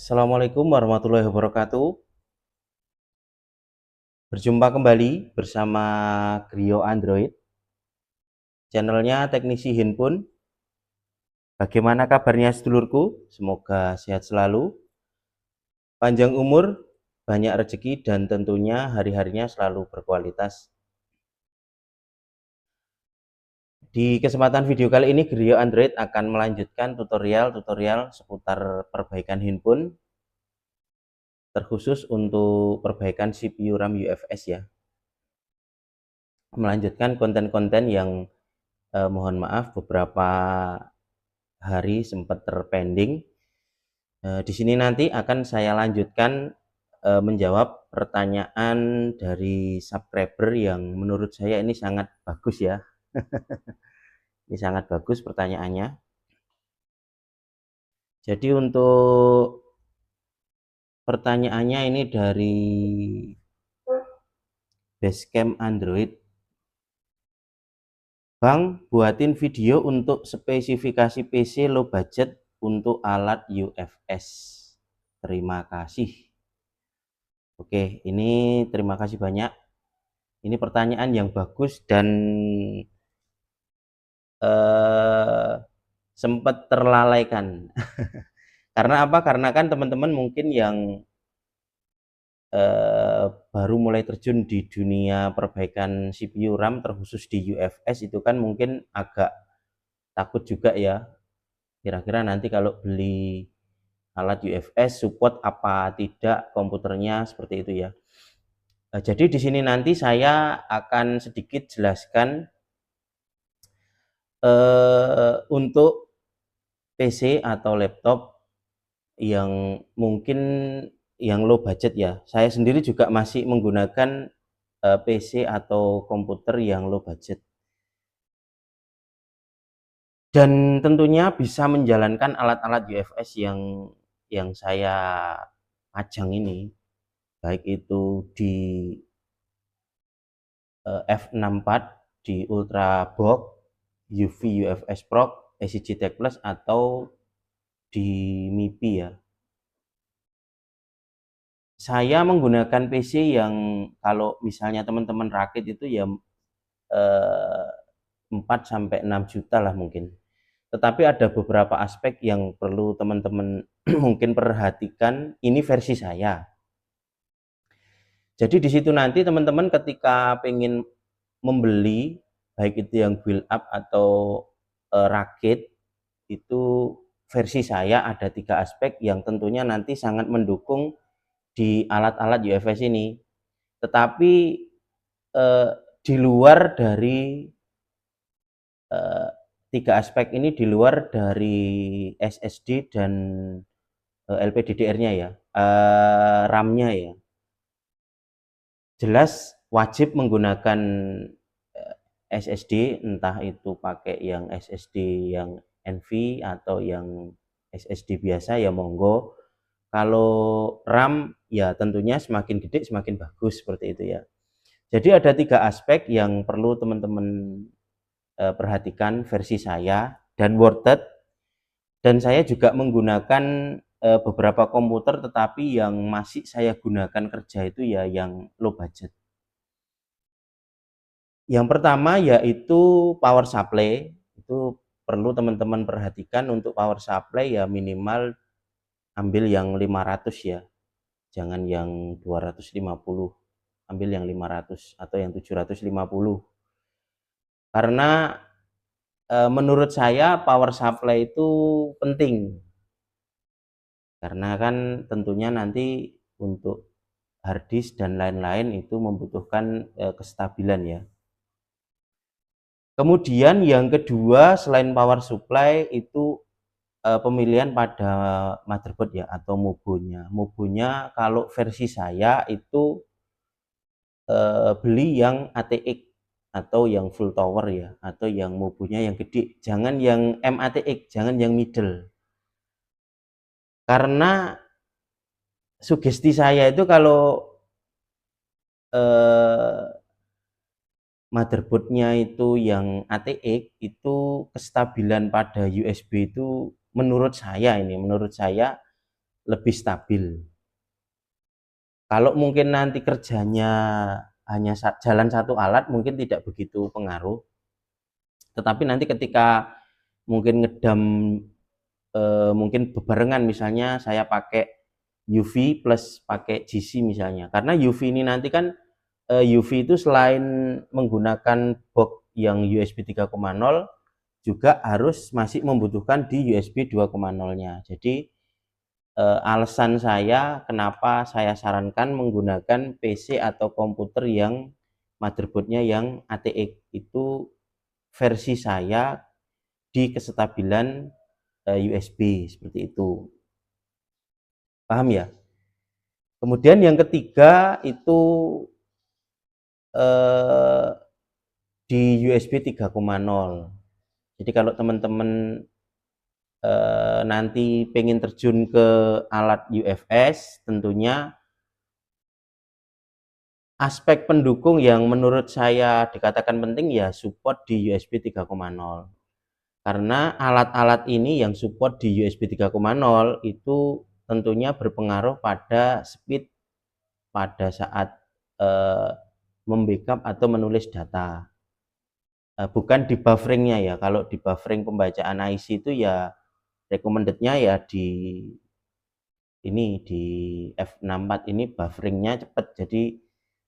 Assalamualaikum warahmatullahi wabarakatuh. Berjumpa kembali bersama Griyo Android, channelnya teknisi handphone. Bagaimana kabarnya sedulurku? Semoga sehat selalu, panjang umur, banyak rezeki, dan tentunya hari-harinya selalu berkualitas. Di kesempatan video kali ini, Griyo Android akan melanjutkan tutorial seputar perbaikan handphone, terkhusus untuk perbaikan CPU RAM UFS ya. Melanjutkan konten-konten yang mohon maaf beberapa hari sempat terpending. Di sini nanti akan saya lanjutkan menjawab pertanyaan dari subscriber yang menurut saya ini sangat bagus ya. Ini sangat bagus pertanyaannya. Jadi untuk pertanyaannya ini dari Basecamp Android. Bang, buatin video untuk spesifikasi PC low budget untuk alat UFS. Terima kasih. Oke, ini terima kasih banyak. Ini pertanyaan yang bagus dan sempat terlalaikan. Karena apa? Karena kan teman-teman mungkin yang baru mulai terjun di dunia perbaikan CPU RAM terkhusus di UFS itu kan mungkin agak takut juga ya. Kira-kira nanti kalau beli alat UFS support apa tidak komputernya seperti itu ya. Jadi di sini nanti saya akan sedikit jelaskan untuk PC atau laptop yang mungkin yang low budget ya. Saya sendiri juga masih menggunakan PC atau komputer yang low budget. Dan tentunya bisa menjalankan alat-alat UFS yang saya pajang ini, baik itu di F64, di Ultrabook, UV UFS Pro, ACG Tech Plus, atau di MIPI ya. Saya menggunakan PC yang kalau misalnya teman-teman rakit itu ya 4-6 juta lah mungkin. Tetapi ada beberapa aspek yang perlu teman-teman mungkin perhatikan. Ini versi saya. Jadi di situ nanti teman-teman ketika pengen membeli baik itu yang build up atau rakit, itu versi saya ada 3 aspek yang tentunya nanti sangat mendukung di alat-alat UFS ini. Tetapi di luar dari 3 aspek ini, di luar dari SSD dan LPDDR-nya ya, RAM-nya ya, jelas wajib menggunakan SSD, entah itu pakai yang SSD yang NV atau yang SSD biasa ya monggo. Kalau RAM ya tentunya semakin gede semakin bagus seperti itu ya. Jadi ada 3 aspek yang perlu teman-teman perhatikan versi saya dan worth it. Dan saya juga menggunakan beberapa komputer tetapi yang masih saya gunakan kerja itu ya yang low budget. Yang pertama yaitu power supply. Itu perlu teman-teman perhatikan. Untuk power supply ya minimal ambil yang 500 ya, jangan yang 250, ambil yang 500 atau yang 750. Karena menurut saya power supply itu penting. Karena kan tentunya nanti untuk hard disk dan lain-lain itu membutuhkan kestabilan ya. Kemudian yang kedua selain power supply itu pemilihan pada motherboard ya atau mubonya. Mubonya kalau versi saya itu beli yang ATX atau yang full tower ya, atau yang mubonya yang gede. Jangan yang MATX, jangan yang middle. Karena sugesti saya itu kalau motherboardnya itu yang ATX itu kestabilan pada USB itu menurut saya lebih stabil. Kalau mungkin nanti kerjanya hanya jalan satu alat mungkin tidak begitu pengaruh. Tetapi nanti ketika mungkin ngedam mungkin bebarengan, misalnya saya pakai UV plus pakai GC misalnya. Karena UV ini nanti kan UV itu selain menggunakan box yang USB 3.0 juga harus masih membutuhkan di USB 2.0-nya. Jadi alasan saya kenapa saya sarankan menggunakan PC atau komputer yang motherboardnya yang ATX itu versi saya di kestabilan USB seperti itu. Paham ya? Kemudian yang ketiga itu di USB 3.0. Jadi kalau teman-teman nanti pengen terjun ke alat UFS, tentunya aspek pendukung yang menurut saya dikatakan penting ya support di USB 3.0. Karena alat-alat ini yang support di USB 3.0 itu tentunya berpengaruh pada speed pada saat membackup atau menulis data. Bukan di bufferingnya ya. Kalau di buffering pembacaan IC itu ya recommended-nya ya di F64 ini bufferingnya cepat, jadi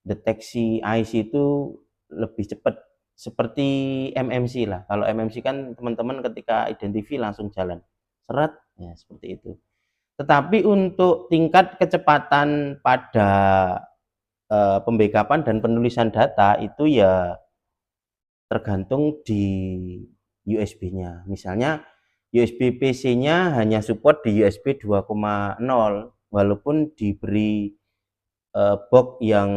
deteksi IC itu lebih cepat seperti MMC lah. Kalau MMC kan teman-teman ketika identifi langsung jalan seret ya, seperti itu. Tetapi untuk tingkat kecepatan pada pembackupan dan penulisan data itu ya tergantung di USB-nya. Misalnya USB PC-nya hanya support di USB 2.0 walaupun diberi box yang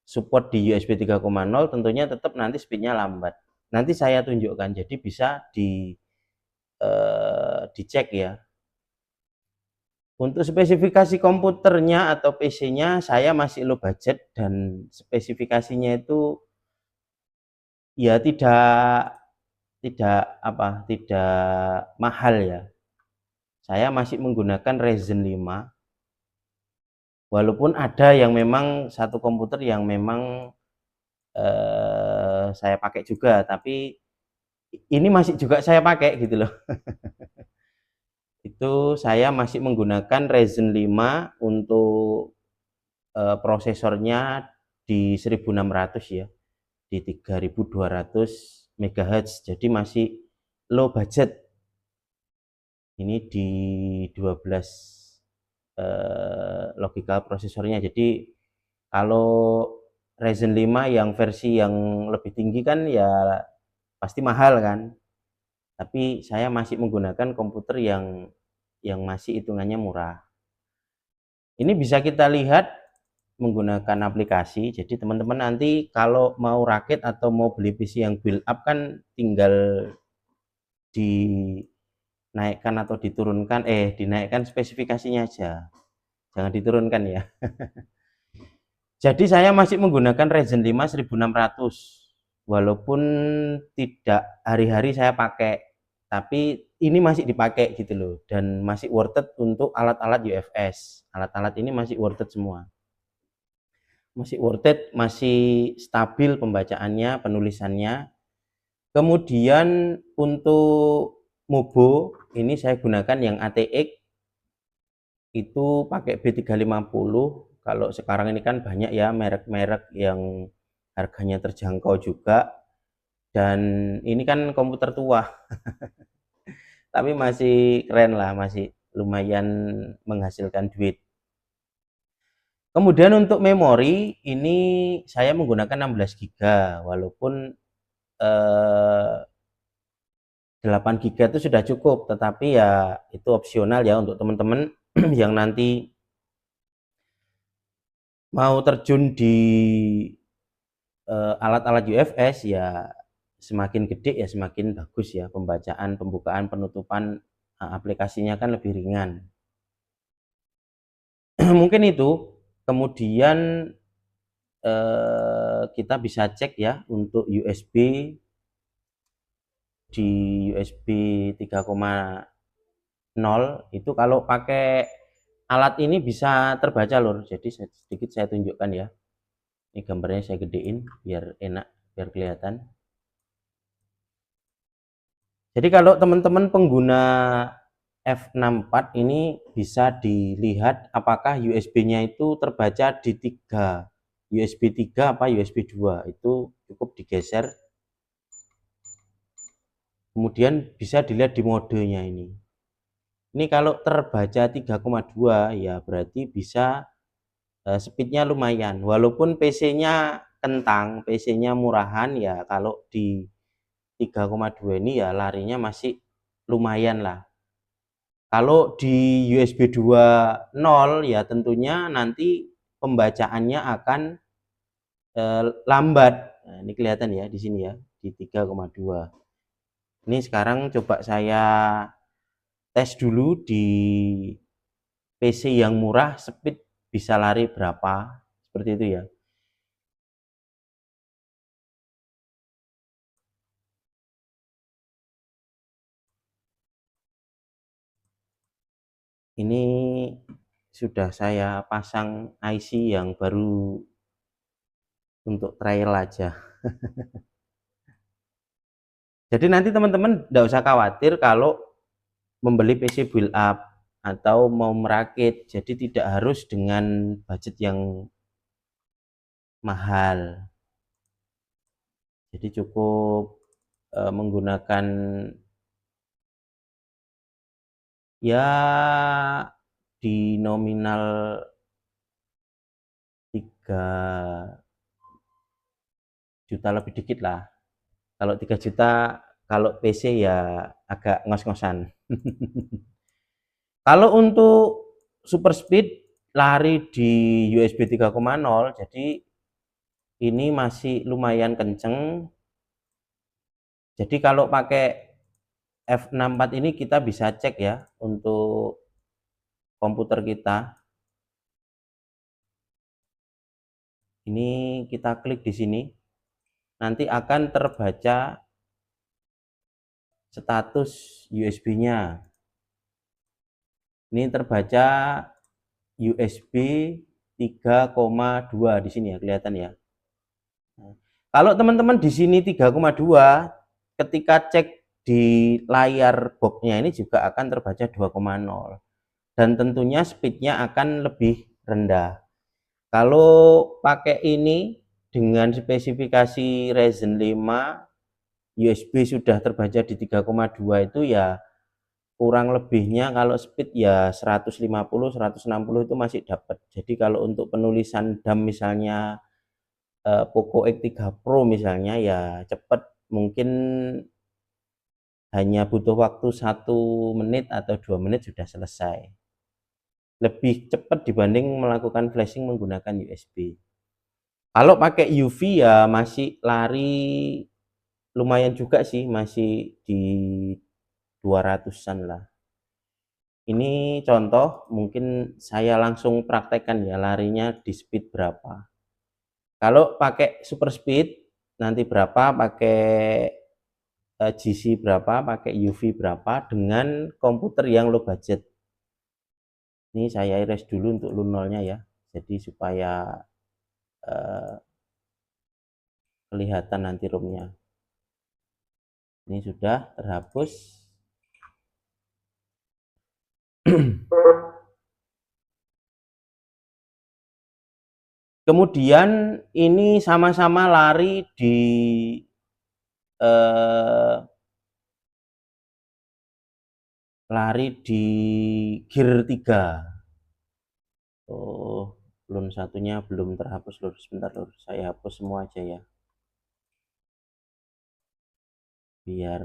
support di USB 3.0 tentunya tetap nanti speednya lambat. Nanti saya tunjukkan, jadi bisa dicek ya. Untuk spesifikasi komputernya atau PC-nya saya masih low budget dan spesifikasinya itu ya tidak mahal ya. Saya masih menggunakan Ryzen 5. Walaupun ada yang memang satu komputer yang memang saya pakai juga, tapi ini masih juga saya pakai gitu loh. Itu saya masih menggunakan Ryzen 5 untuk prosesornya di 1600 ya, di 3200 MHz, jadi masih low budget. Ini di 12 logika prosesornya. Jadi kalau Ryzen 5 yang versi yang lebih tinggi kan ya pasti mahal kan. Tapi saya masih menggunakan komputer yang masih hitungannya murah. Ini bisa kita lihat menggunakan aplikasi. Jadi teman-teman nanti kalau mau rakit atau mau beli PC yang build up kan tinggal dinaikkan atau diturunkan, dinaikkan spesifikasinya aja. Jangan diturunkan ya. Jadi saya masih menggunakan Ryzen 5 1600. Walaupun tidak hari-hari saya pakai, tapi ini masih dipakai gitu loh, dan masih worth it untuk alat-alat UFS. Alat-alat ini masih worth it semua, masih worth it, masih stabil pembacaannya, penulisannya. Kemudian untuk Mobo ini saya gunakan yang ATX itu pakai B350 Kalau sekarang ini kan banyak ya merek-merek yang harganya terjangkau juga, dan ini kan komputer tua, tapi masih keren lah, masih lumayan menghasilkan duit. Kemudian untuk memori ini saya menggunakan 16 GB, walaupun 8 GB itu sudah cukup, tetapi ya itu opsional ya untuk teman-teman yang nanti mau terjun di alat-alat UFS, ya semakin gede ya semakin bagus ya, pembacaan, pembukaan, penutupan aplikasinya kan lebih ringan. Mungkin itu. Kemudian kita bisa cek ya untuk USB di USB 3,0 itu kalau pakai alat ini bisa terbaca lur. Jadi sedikit saya tunjukkan ya. Ini gambarnya saya gedein biar enak, biar kelihatan. Jadi kalau teman-teman pengguna F64 ini bisa dilihat apakah USB-nya itu terbaca di 3, USB 3 apa USB 2. Itu cukup digeser. Kemudian bisa dilihat di modenya ini. Ini kalau terbaca 3,2 ya berarti bisa speednya lumayan. Walaupun PC-nya kentang, PC-nya murahan ya, kalau di 3,2 ini ya larinya masih lumayan lah. Kalau di USB 2.0 ya tentunya nanti pembacaannya akan lambat. Nah, ini kelihatan ya di sini ya di 3,2. Ini sekarang coba saya tes dulu di PC yang murah speed bisa lari berapa, seperti itu ya. Ini sudah saya pasang IC yang baru untuk trial aja. Jadi nanti teman-teman tidak usah khawatir kalau membeli PC build up atau mau merakit, jadi tidak harus dengan budget yang mahal. Jadi cukup menggunakan ya di nominal 3 juta lebih dikit lah. Kalau 3 juta kalau PC ya agak ngos-ngosan. Kalau untuk super speed lari di USB 3,0, jadi ini masih lumayan kenceng. Jadi kalau pakai F64 ini kita bisa cek ya untuk komputer kita. Ini kita klik di sini, nanti akan terbaca status USB-nya. Ini terbaca USB 3,2 di sini ya, kelihatan ya. Kalau teman-teman di sini 3,2, ketika cek di layar boxnya ini juga akan terbaca 2,0, dan tentunya speednya akan lebih rendah. Kalau pakai ini dengan spesifikasi Ryzen 5, USB sudah terbaca di 3,2 itu ya kurang lebihnya kalau speed ya 150 160 itu masih dapat. Jadi kalau untuk penulisan DAM misalnya Poco X3 Pro misalnya ya cepat, mungkin hanya butuh waktu 1 menit atau 2 menit sudah selesai, lebih cepat dibanding melakukan flashing menggunakan USB. Kalau pakai UV ya masih lari lumayan juga sih, masih di 200-an lah. Ini contoh, mungkin saya langsung praktekkan ya larinya di speed berapa. Kalau pakai super speed nanti berapa, pakai GC berapa, pakai UV berapa dengan komputer yang low budget. Ini saya erase dulu untuk lunolnya ya, jadi supaya kelihatan nanti roomnya. Ini sudah terhapus. Kemudian ini sama-sama lari di gear 3. Oh, belum satunya belum terhapus lur. Sebentar lur, saya hapus semua aja ya. Biar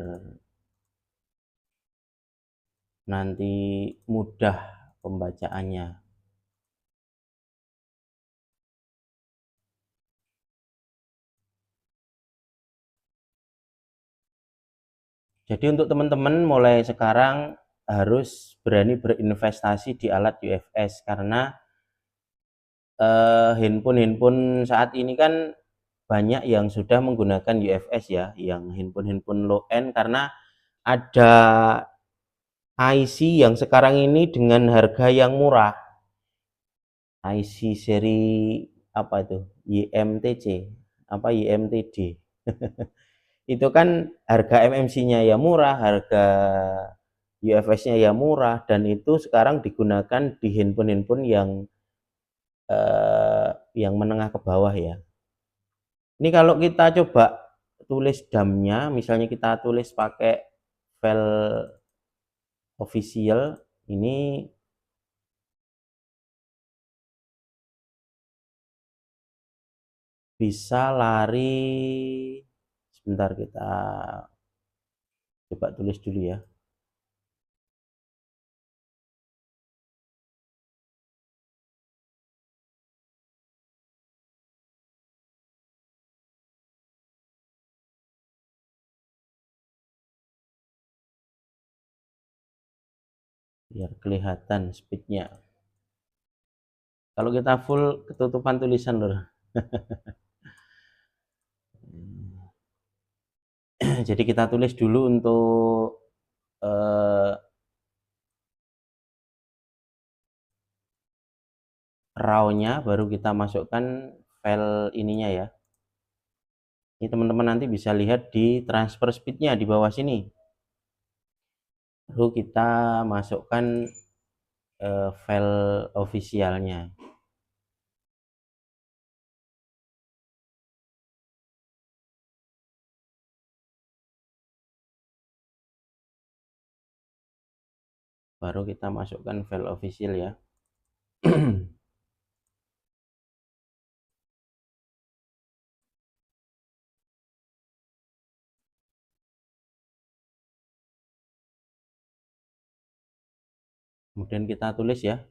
nanti mudah pembacaannya. Jadi untuk teman-teman mulai sekarang harus berani berinvestasi di alat UFS karena handphone saat ini kan banyak yang sudah menggunakan UFS ya, yang handphone low end, karena ada IC yang sekarang ini dengan harga yang murah. IC seri apa itu? YMTC apa YMTD. Itu kan harga MMC-nya ya murah, harga UFS-nya ya murah, dan itu sekarang digunakan di handphone yang menengah ke bawah ya. Ini kalau kita coba tulis DAM-nya, misalnya kita tulis pakai file official, ini bisa lari, sebentar kita coba tulis dulu ya. Biar kelihatan speednya. Kalau kita full ketutupan tulisan loh. Jadi kita tulis dulu untuk raw-nya, baru kita masukkan file ininya ya. Ini teman-teman nanti bisa lihat di transfer speed-nya di bawah sini. Lalu kita masukkan file officialnya. Baru kita masukkan file official ya. Kemudian kita tulis ya.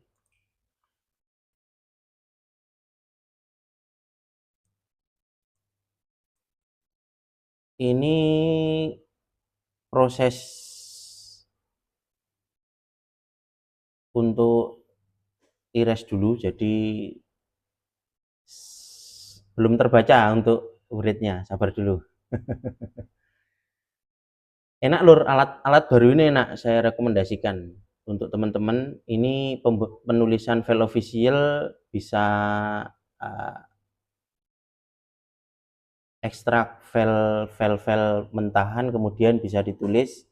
Ini proses untuk erase dulu, jadi belum terbaca untuk wordnya, sabar dulu. Enak lur, alat baru ini enak, saya rekomendasikan untuk teman-teman. Ini penulisan file official bisa ekstrak file mentahan, kemudian bisa ditulis.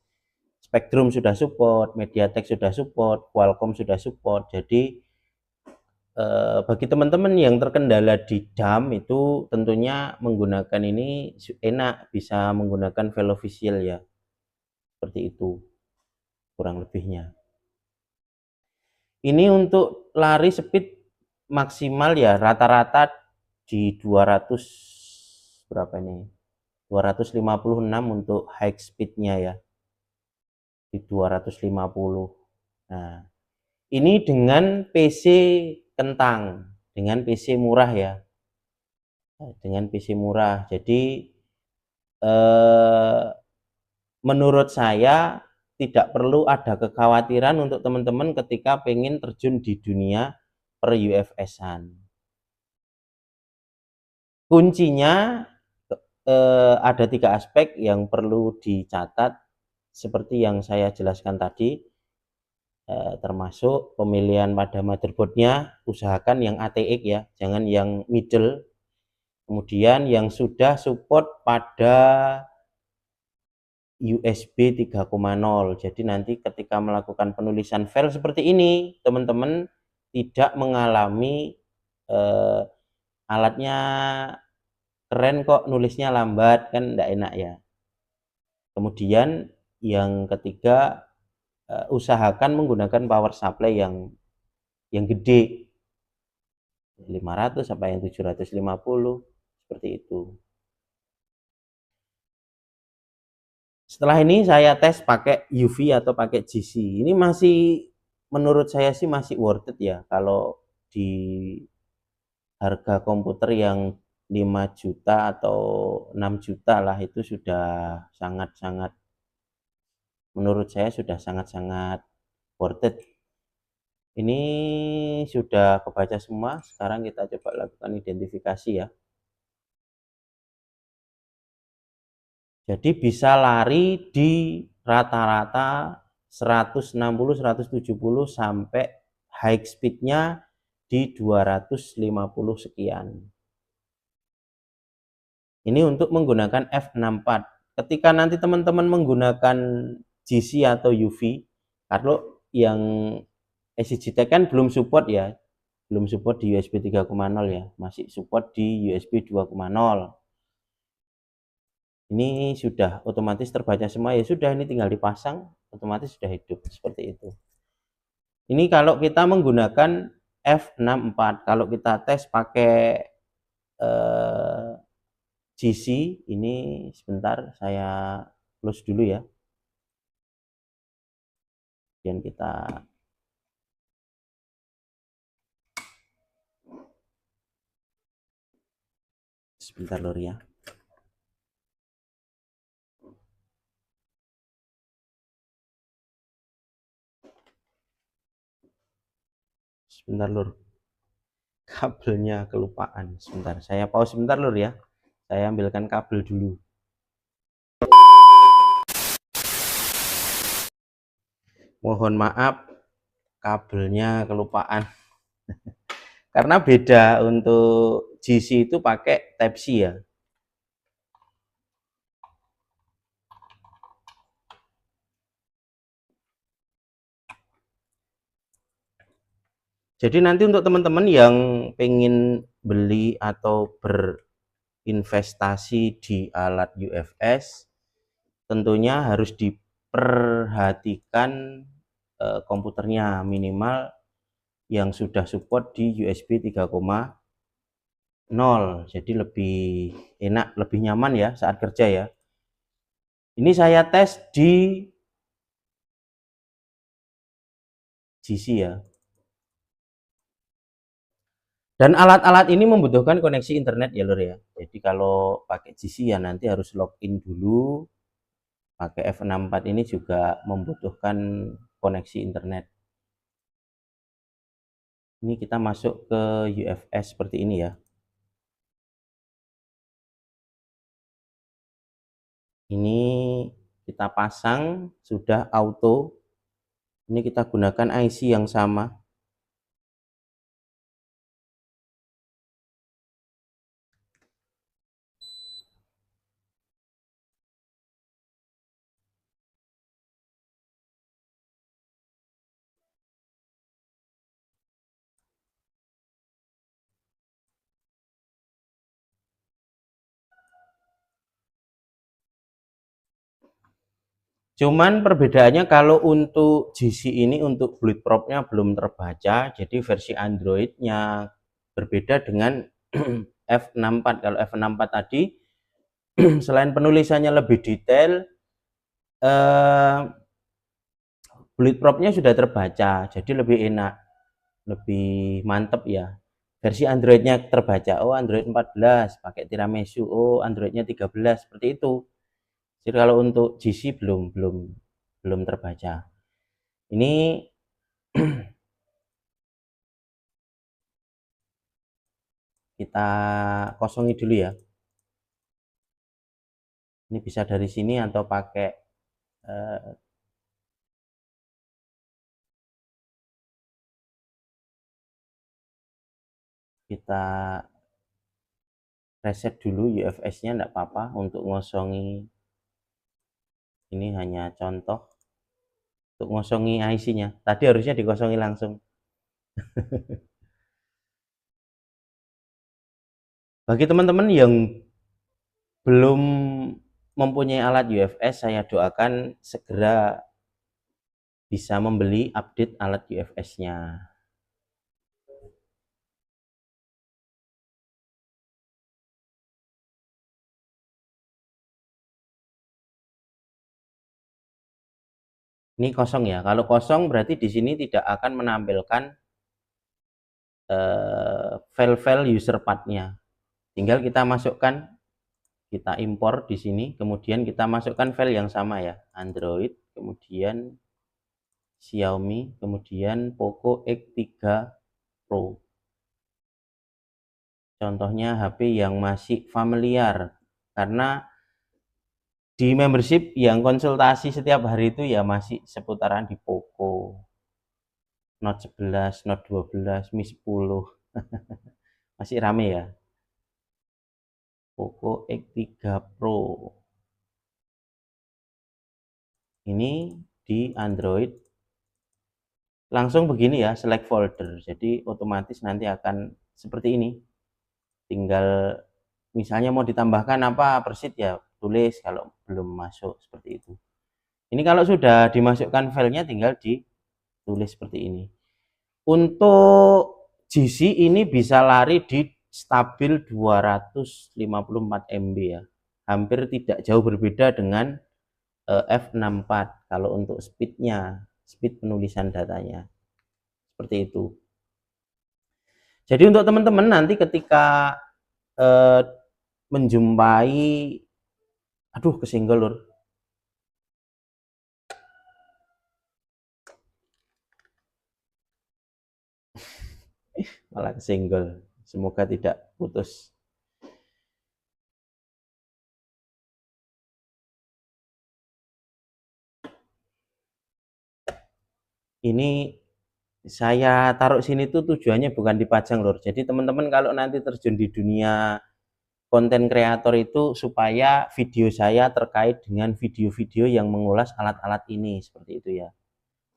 Spectrum sudah support, MediaTek sudah support, Qualcomm sudah support. Jadi bagi teman-teman yang terkendala di DAM itu tentunya menggunakan ini enak, bisa menggunakan file official ya. Seperti itu kurang lebihnya. Ini untuk lari speed maksimal ya rata-rata di 200 berapa ini? 256 untuk high speednya ya. Di 250. Nah, ini dengan PC kentang, dengan PC murah ya. Dengan PC murah. Jadi menurut saya tidak perlu ada kekhawatiran untuk teman-teman ketika pengen terjun di dunia per UFS-an. Kuncinya ada 3 aspek yang perlu dicatat seperti yang saya jelaskan tadi, termasuk pemilihan pada motherboardnya, usahakan yang ATX ya, jangan yang middle. Kemudian yang sudah support pada USB 3.0. Jadi nanti ketika melakukan penulisan file seperti ini, teman-teman tidak mengalami alatnya keren kok nulisnya lambat, kan enggak enak ya. Kemudian yang ketiga, usahakan menggunakan power supply yang gede, 500 sampai yang 750 seperti itu. Setelah ini saya tes pakai UV atau pakai GC. Ini masih menurut saya sih masih worth it ya, kalau di harga komputer yang 5 juta atau 6 juta lah, itu sudah sangat-sangat, menurut saya sudah sangat-sangat worth it. Ini sudah kebaca semua, sekarang kita coba lakukan identifikasi ya. Jadi bisa lari di rata-rata 160, 170 sampai high speednya di 250 sekian. Ini untuk menggunakan F64. Ketika nanti teman-teman menggunakan GC atau UV, kalau yang SCGT kan belum support ya, belum support di USB 3.0 ya, masih support di USB 2.0. Ini sudah otomatis terbaca semua, ya sudah, ini tinggal dipasang, otomatis sudah hidup seperti itu. Ini kalau kita menggunakan F64, kalau kita tes pakai GC, ini sebentar saya close dulu ya. Dan kita sebentar lor ya. Sebentar lur, kabelnya kelupaan. Sebentar, saya pause sebentar lur ya, saya ambilkan kabel dulu. Mohon maaf, kabelnya kelupaan. Karena beda, untuk GC itu pakai Type C ya. Jadi nanti untuk teman-teman yang pengen beli atau berinvestasi di alat UFS, tentunya harus diperhatikan komputernya minimal yang sudah support di USB 3.0, jadi lebih enak, lebih nyaman ya saat kerja ya. Ini saya tes di GC ya. Dan alat-alat ini membutuhkan koneksi internet ya lur ya. Jadi kalau pakai GC ya nanti harus login dulu. Pakai F64 ini juga membutuhkan koneksi internet. Ini kita masuk ke UFS seperti ini ya. Ini kita pasang, sudah auto. Ini kita gunakan IC yang sama. Cuman perbedaannya kalau untuk GC ini untuk bleedproof-nya belum terbaca, jadi versi Android-nya berbeda dengan F64. Kalau F64 tadi selain penulisannya lebih detail, bleedproof-nya sudah terbaca, jadi lebih enak, lebih mantep ya. Versi Android-nya terbaca, oh Android 14 pakai tiramisu, oh Android-nya 13, seperti itu. Jadi kalau untuk GC belum terbaca. Ini kita kosongi dulu ya. Ini bisa dari sini atau pakai kita reset dulu UFS-nya, enggak apa-apa. Untuk ngosongi ini hanya contoh untuk ngosongi IC-nya. Tadi harusnya dikosongi langsung. Bagi teman-teman yang belum mempunyai alat UFS, saya doakan segera bisa membeli update alat UFS-nya. Ini kosong ya. Kalau kosong berarti di sini tidak akan menampilkan file-file user path-nya. Tinggal kita masukkan, kita impor di sini, kemudian kita masukkan file yang sama ya, Android, kemudian Xiaomi, kemudian Poco X3 Pro. Contohnya HP yang masih familiar, karena di membership yang konsultasi setiap hari itu ya masih seputaran di Poco, Note 11, Note 12, Mi 10. Masih rame ya. Poco X3 Pro. Ini di Android langsung begini ya, select folder. Jadi otomatis nanti akan seperti ini. Tinggal misalnya mau ditambahkan apa persit ya tulis, kalau belum masuk seperti itu. Ini kalau sudah dimasukkan filenya tinggal ditulis seperti ini. Untuk GC ini bisa lari di stabil 254 MB ya. Hampir tidak jauh berbeda dengan F64 kalau untuk speednya, speed penulisan datanya. Seperti itu. Jadi untuk teman-teman nanti ketika menjumpai, aduh kesenggol lur, malah kesenggol, semoga tidak putus. Ini saya taruh sini tuh tujuannya bukan dipajang lur. Jadi teman-teman kalau nanti terjun di dunia konten kreator itu supaya video saya terkait dengan video-video yang mengulas alat-alat ini, seperti itu ya.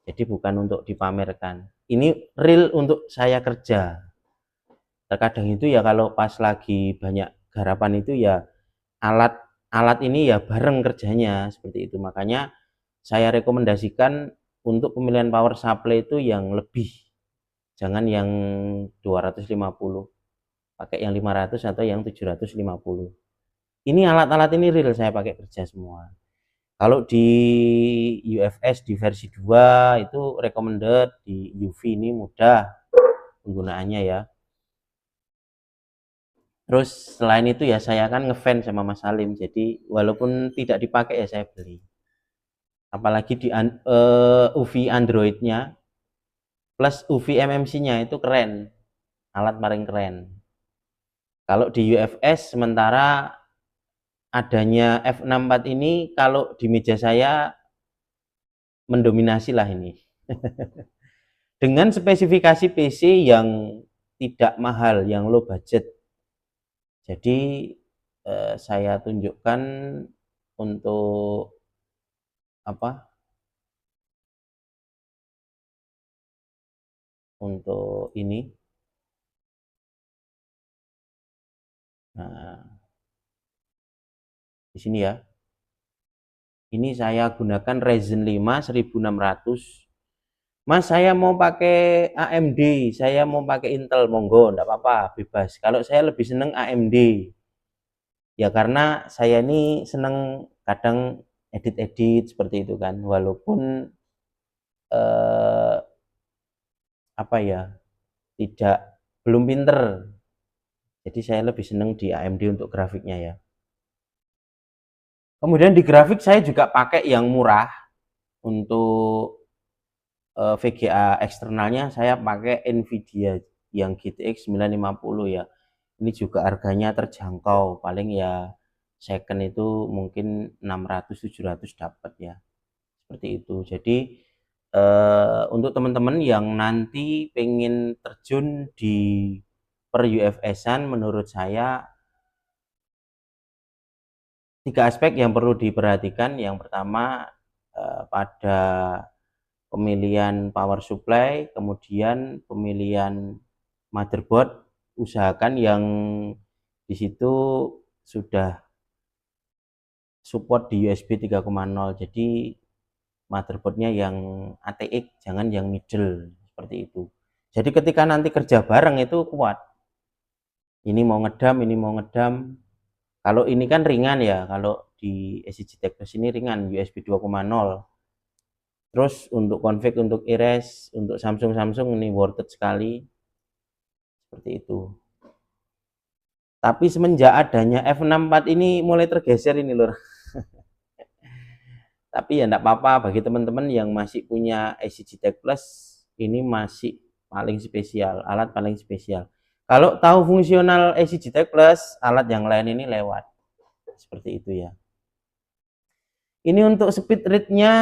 Jadi bukan untuk dipamerkan. Ini real untuk saya kerja. Terkadang itu ya kalau pas lagi banyak garapan itu ya alat ini ya bareng kerjanya seperti itu. Makanya saya rekomendasikan untuk pemilihan power supply itu yang lebih. Jangan yang 250. Pakai yang 500 atau yang 750. Ini alat-alat ini real saya pakai kerja semua. Kalau di UFS di versi 2 itu recommended, di UV ini mudah penggunaannya ya. Terus selain itu ya saya kan ngefans sama Mas Salim, jadi walaupun tidak dipakai ya saya beli. Apalagi di UV Android-nya plus UV MMC-nya itu keren, alat paling keren. Kalau di UFS sementara adanya F64 ini kalau di meja saya mendominasi lah ini. Dengan spesifikasi PC yang tidak mahal, yang low budget. Jadi saya tunjukkan untuk apa? Untuk ini. Nah, di sini ya. Ini saya gunakan Ryzen 5 1600. Mas, saya mau pakai AMD, saya mau pakai Intel, monggo, enggak apa-apa, bebas. Kalau saya lebih seneng AMD. Ya karena saya ini seneng kadang edit-edit seperti itu kan, walaupun apa ya, belum pinter. Jadi saya lebih seneng di AMD untuk grafiknya ya. Kemudian di grafik saya juga pakai yang murah. Untuk VGA eksternalnya saya pakai Nvidia yang GTX 950 ya. Ini juga harganya terjangkau, paling ya second itu mungkin 600-700 dapat ya. Seperti itu. Jadi untuk teman-teman yang nanti pengen terjun di per UFS-an, menurut saya 3 aspek yang perlu diperhatikan. Yang pertama pada pemilihan power supply, kemudian pemilihan motherboard, usahakan yang Di situ sudah support di USB 3.0, jadi motherboardnya yang ATX, jangan yang middle, seperti itu. Jadi ketika nanti kerja bareng itu kuat. Ini mau ngedam. Kalau ini kan ringan ya, kalau di SCG Tech Plus ini ringan, USB 2.0. Terus untuk config, untuk Iris, untuk Samsung ini worth it sekali. Seperti itu. Tapi semenjak adanya F64 ini mulai tergeser ini lur. Tapi ya enggak apa-apa, bagi teman-teman yang masih punya SCG Tech Plus, ini masih paling spesial, alat paling spesial. Kalau tahu fungsional SCG Tech Plus, alat yang lain ini lewat. Seperti itu ya. Ini untuk speed rate-nya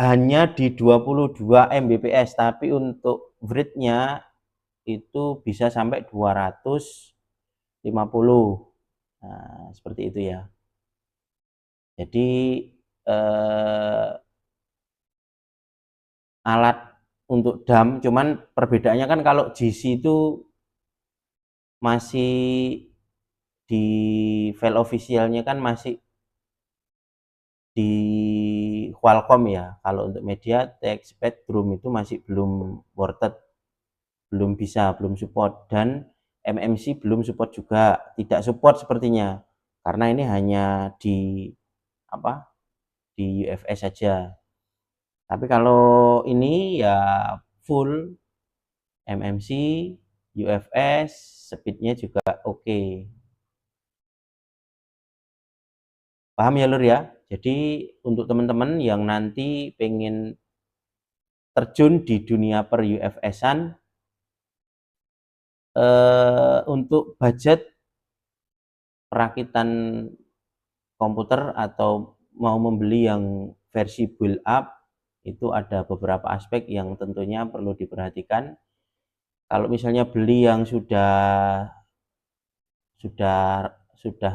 hanya di 22 Mbps, tapi untuk rate-nya itu bisa sampai 250. Nah, seperti itu ya. Jadi alat untuk DAM, cuman perbedaannya kan kalau GC itu masih di file officialnya kan masih di Qualcomm ya. Kalau untuk MediaTek, Spectrum itu masih belum worth it, belum support, dan MMC belum support juga, tidak support sepertinya, karena ini hanya di di UFS saja. Tapi kalau ini ya full MMC, UFS, speednya juga oke. Paham ya lur ya? Jadi untuk teman-teman yang nanti pengen terjun di dunia per UFS-an, untuk budget perakitan komputer atau mau membeli yang versi build up, itu ada beberapa aspek yang tentunya perlu diperhatikan. Kalau misalnya beli yang sudah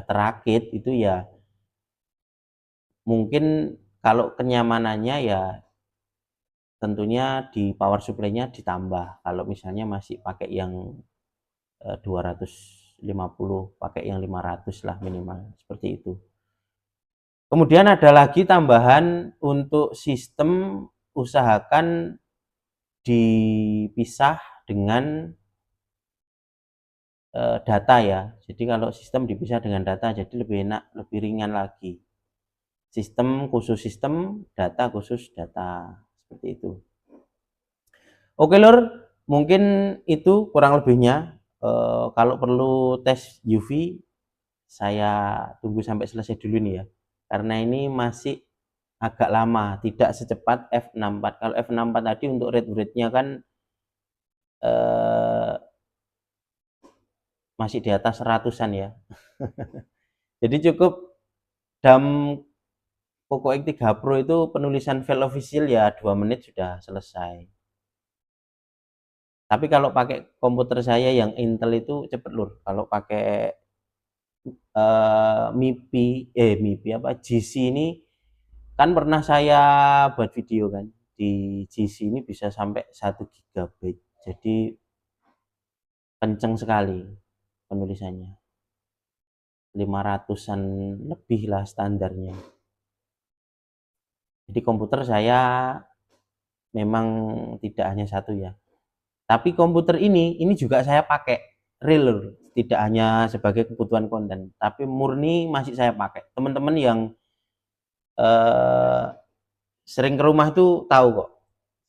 terakit itu ya mungkin kalau kenyamanannya ya tentunya di power supply-nya ditambah. Kalau misalnya masih pakai yang 250, pakai yang 500 lah minimal, seperti itu. Kemudian ada lagi tambahan untuk sistem, usahakan dipisah dengan data ya. Jadi kalau sistem dipisah dengan data jadi lebih enak, lebih ringan lagi. Sistem khusus sistem, data khusus data, seperti itu. Oke lur, mungkin itu kurang lebihnya. Kalau perlu tes UV, saya tunggu sampai selesai dulu nih ya, karena ini masih agak lama, tidak secepat F64. Kalau F64 tadi untuk rate-nya kan masih di atas seratusan ya. Jadi cukup DAM Poco X3 Pro itu penulisan file official ya 2 menit sudah selesai. Tapi kalau pakai komputer saya yang Intel itu cepet lur. Kalau pakai GC ini kan pernah saya buat video kan, di GC ini bisa sampai 1 GB, jadi kenceng sekali penulisannya, 500-an lebih lah standarnya. Jadi komputer saya memang tidak hanya satu ya, tapi komputer ini juga saya pakai real, tidak hanya sebagai kebutuhan konten, tapi murni masih saya pakai. Teman-teman yang sering ke rumah itu tahu kok.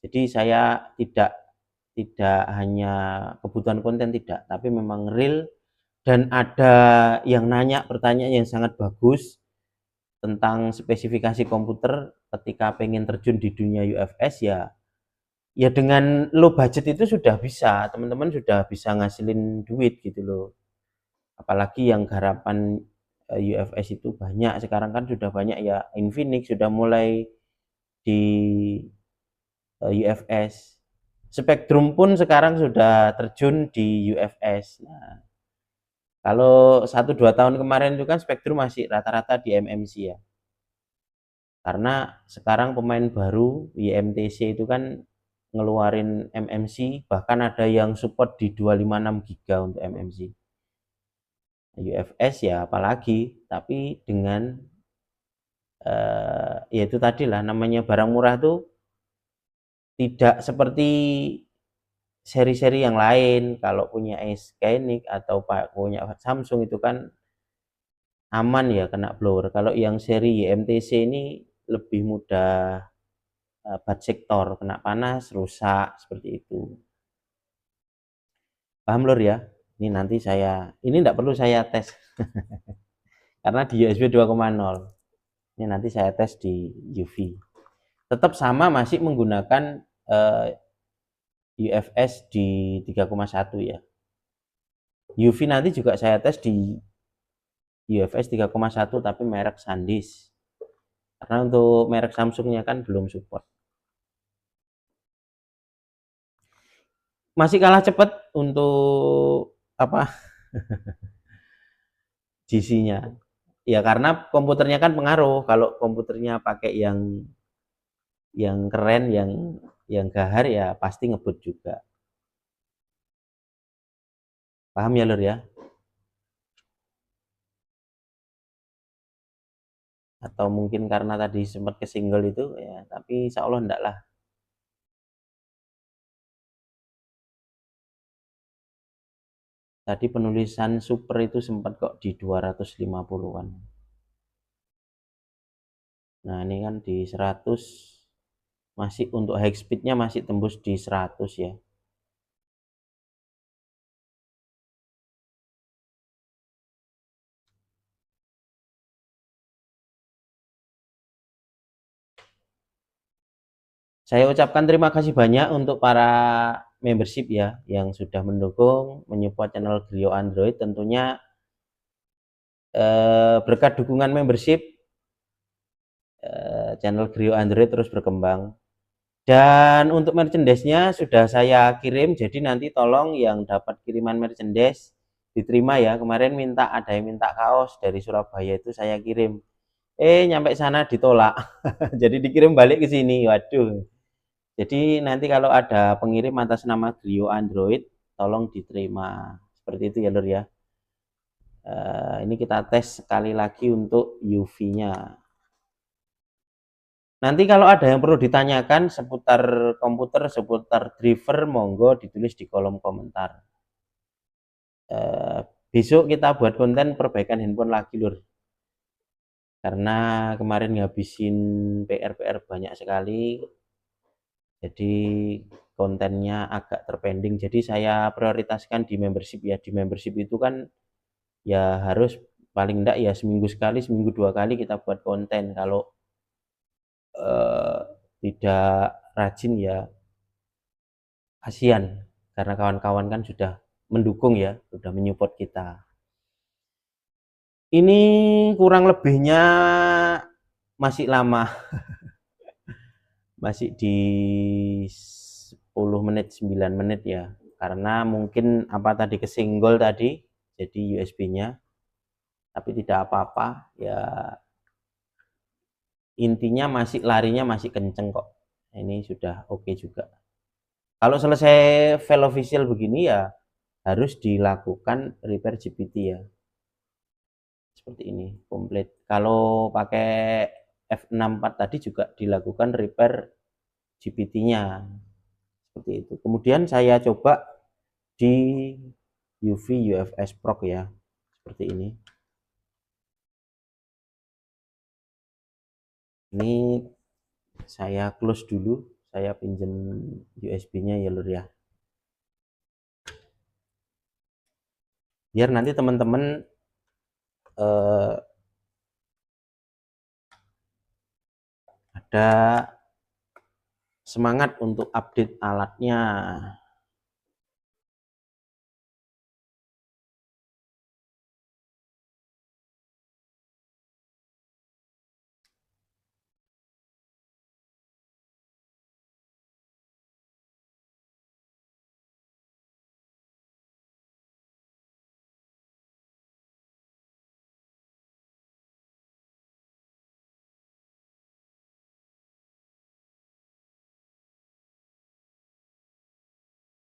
Jadi saya tidak hanya kebutuhan konten, tidak, tapi memang real. Dan ada yang nanya pertanyaan yang sangat bagus tentang spesifikasi komputer ketika pengen terjun di dunia UFS ya dengan low budget itu sudah bisa, teman-teman sudah bisa ngasilin duit gitu loh. Apalagi yang garapan UFS itu banyak sekarang kan, sudah banyak ya, Infinix sudah mulai di UFS, Spectrum pun sekarang sudah terjun di UFS. Nah, kalau 1-2 tahun kemarin itu kan Spectrum masih rata-rata di MMC ya, karena sekarang pemain baru YMTC itu kan ngeluarin MMC, bahkan ada yang support di 256 GB untuk MMC. UFS ya apalagi, tapi dengan ya itu tadi lah, namanya barang murah tuh tidak seperti seri-seri yang lain. Kalau punya Skynig atau punya Samsung itu kan aman ya kena blower. Kalau yang seri YMTC ini lebih mudah bad sektor, kena panas, rusak, seperti itu. Paham lur ya? Ini nanti ini tidak perlu saya tes karena di USB 2,0. Ini nanti saya tes di UV. Tetap sama, masih menggunakan UFS di 3,1 ya. UV nanti juga saya tes di UFS 3,1 tapi merek SanDisk. Karena untuk merek Samsungnya kan belum support. Masih kalah cepat untuk apa GC-nya. Ya karena komputernya kan pengaruh. Kalau komputernya pakai yang keren, yang gahar ya pasti ngebut juga. Paham ya lur ya? Atau mungkin karena tadi sempat kesinggol itu ya, tapi insya Allah enggak lah. Tadi penulisan super itu sempat kok di 250-an. Nah ini kan di 100, masih untuk high speednya masih tembus di 100 ya. Saya ucapkan terima kasih banyak untuk para membership ya yang sudah mendukung, menyupport channel Griyo Android. Tentunya berkat dukungan membership, channel Griyo Android terus berkembang. Dan untuk merchandise-nya sudah saya kirim, jadi nanti tolong yang dapat kiriman merchandise diterima ya. Kemarin ada yang minta kaos dari Surabaya, itu saya kirim. Nyampe sana ditolak. Jadi dikirim balik ke sini. Waduh. Jadi nanti kalau ada pengirim atas nama Griyo Android, tolong diterima. Seperti itu ya lur ya. Ini kita tes sekali lagi untuk UV-nya. Nanti kalau ada yang perlu ditanyakan seputar komputer, seputar driver, monggo ditulis di kolom komentar. Besok kita buat konten perbaikan handphone lagi lur. Karena kemarin ngabisin PR banyak sekali. Jadi kontennya agak terpending. Jadi saya prioritaskan di membership ya. Di membership itu kan ya harus paling enggak ya seminggu sekali, seminggu 2 kali kita buat konten. Kalau tidak rajin ya kasihan, karena kawan-kawan kan sudah mendukung ya, sudah menyupport kita. Ini kurang lebihnya masih lama, masih di 10 menit, 9 menit ya, karena mungkin apa tadi kesinggol tadi, jadi USB-nya, tapi tidak apa-apa ya, intinya masih larinya masih kenceng kok. Ini sudah oke juga. Kalau selesai file official begini ya harus dilakukan repair GPT ya. Seperti ini, komplit. Kalau pakai F64 tadi juga dilakukan repair GPT-nya. Seperti itu. Kemudian saya coba di UV UFS Pro ya. Seperti ini. Ini saya close dulu, saya pinjam USB-nya ya lur ya. Biar nanti teman-teman ada semangat untuk update alatnya.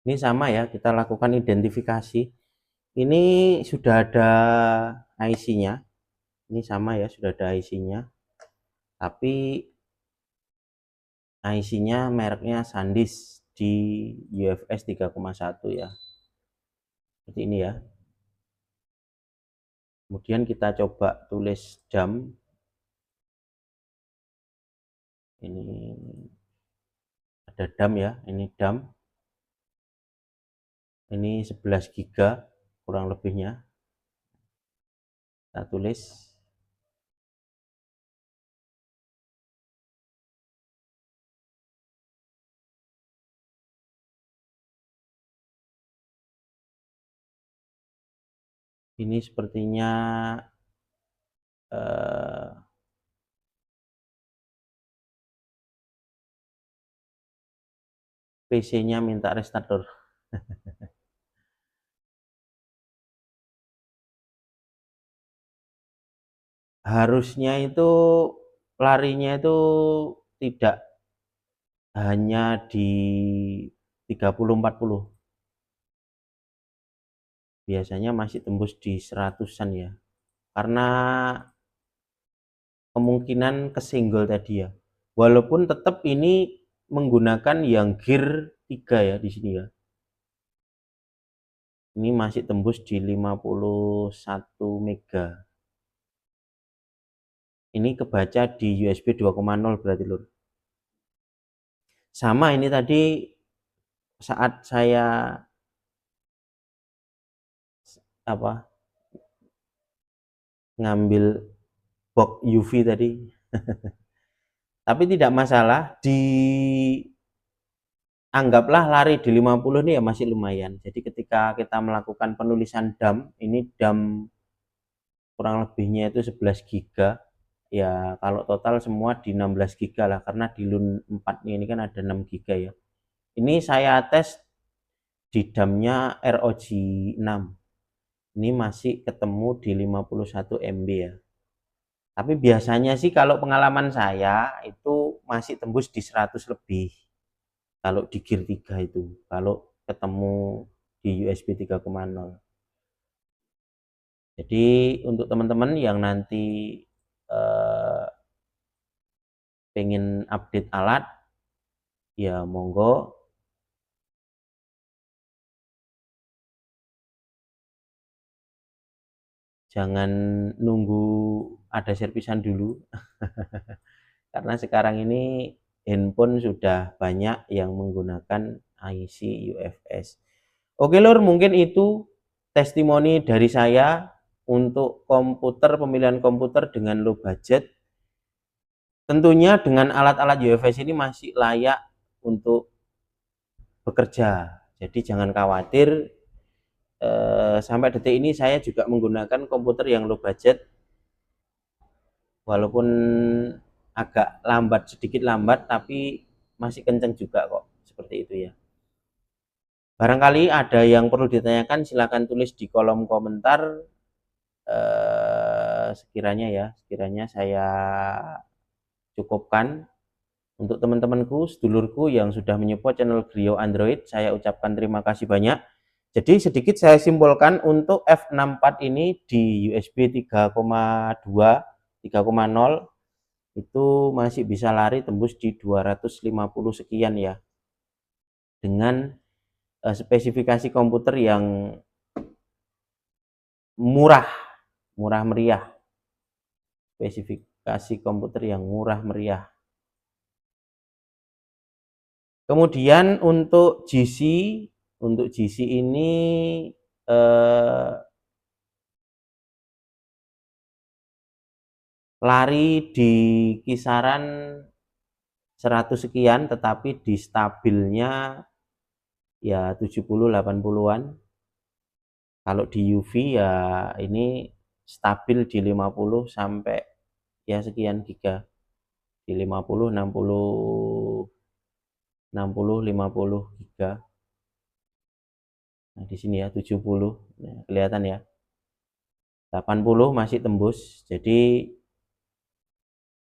Ini sama ya, kita lakukan identifikasi. Ini sudah ada IC-nya. Ini sama ya, sudah ada IC-nya. Tapi IC-nya mereknya SanDisk di UFS 3,1 ya. Seperti ini ya. Kemudian kita coba tulis jam. Ini ada DAM ya, ini DAM. Ini 11 giga kurang lebihnya. Kita tulis. Ini sepertinya PC-nya minta restart. Harusnya itu larinya itu tidak hanya di 30-40. Biasanya masih tembus di 100-an ya. Karena kemungkinan kesenggol tadi ya. Walaupun tetap ini menggunakan yang gear 3 ya di sini ya. Ini masih tembus di 51 mega. Ini kebaca di USB 2,0 berarti lur. Sama ini tadi saat saya ngambil box UV tadi. Tapi tidak masalah, anggaplah lari di 50 ini ya masih lumayan. Jadi ketika kita melakukan penulisan DAM, ini DAM kurang lebihnya itu 11 giga. Ya kalau total semua di 16 giga lah, karena di LUN 4 ini kan ada 6 giga ya. Ini saya tes di DAM-nya ROG 6. Ini masih ketemu di 51 MB ya. Tapi biasanya sih kalau pengalaman saya itu masih tembus di 100 lebih. Kalau di gear 3 itu, kalau ketemu di USB 3,0. Jadi untuk teman-teman yang nanti pengen update alat, ya monggo. Jangan nunggu ada servisan dulu. Karena sekarang ini handphone sudah banyak yang menggunakan IC UFS. Oke lur, mungkin itu testimoni dari saya untuk pemilihan komputer dengan low budget. Tentunya dengan alat-alat UFS ini masih layak untuk bekerja. Jadi jangan khawatir, sampai detik ini saya juga menggunakan komputer yang low budget. Walaupun agak lambat, sedikit lambat, tapi masih kenceng juga kok, seperti itu ya. Barangkali ada yang perlu ditanyakan, silakan tulis di kolom komentar. Sekiranya saya cukupkan. Untuk teman-temanku, sedulurku yang sudah menyupport channel Griyo Android, saya ucapkan terima kasih banyak. Jadi sedikit saya simpulkan, untuk F64 ini di USB 3,2 3,0 itu masih bisa lari tembus di 250 sekian ya, dengan spesifikasi komputer yang murah meriah. Spesifikasi komputer yang murah meriah. Kemudian untuk GC ini lari di kisaran 100 sekian, tetapi di stabilnya ya 70-80-an. Kalau di UV ya ini stabil di 50 sampai ya sekian giga, di 50, 60, 50 giga. Nah, di sini ya 70. Nah, kelihatan ya. 80 masih tembus. Jadi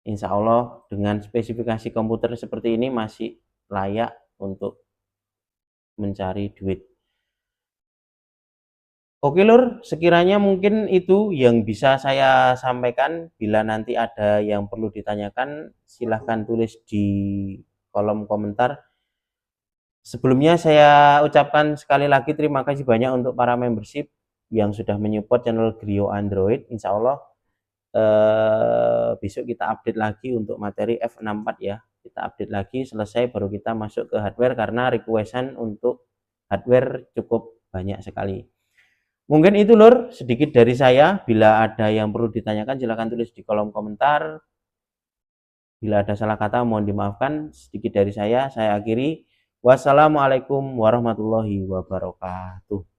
insya Allah dengan spesifikasi komputer seperti ini masih layak untuk mencari duit. Oke Lur, sekiranya mungkin itu yang bisa saya sampaikan. Bila nanti ada yang perlu ditanyakan, silahkan tulis di kolom komentar. Sebelumnya saya ucapkan sekali lagi terima kasih banyak untuk para membership yang sudah menyupport channel Griyo Android. Insya Allah besok kita update lagi untuk materi F64 ya. Kita update lagi, selesai baru kita masuk ke hardware karena requestan untuk hardware cukup banyak sekali. Mungkin itu Lur, sedikit dari saya. Bila ada yang perlu ditanyakan silahkan tulis di kolom komentar. Bila ada salah kata mohon dimaafkan. Sedikit dari saya akhiri. Wassalamualaikum warahmatullahi wabarakatuh.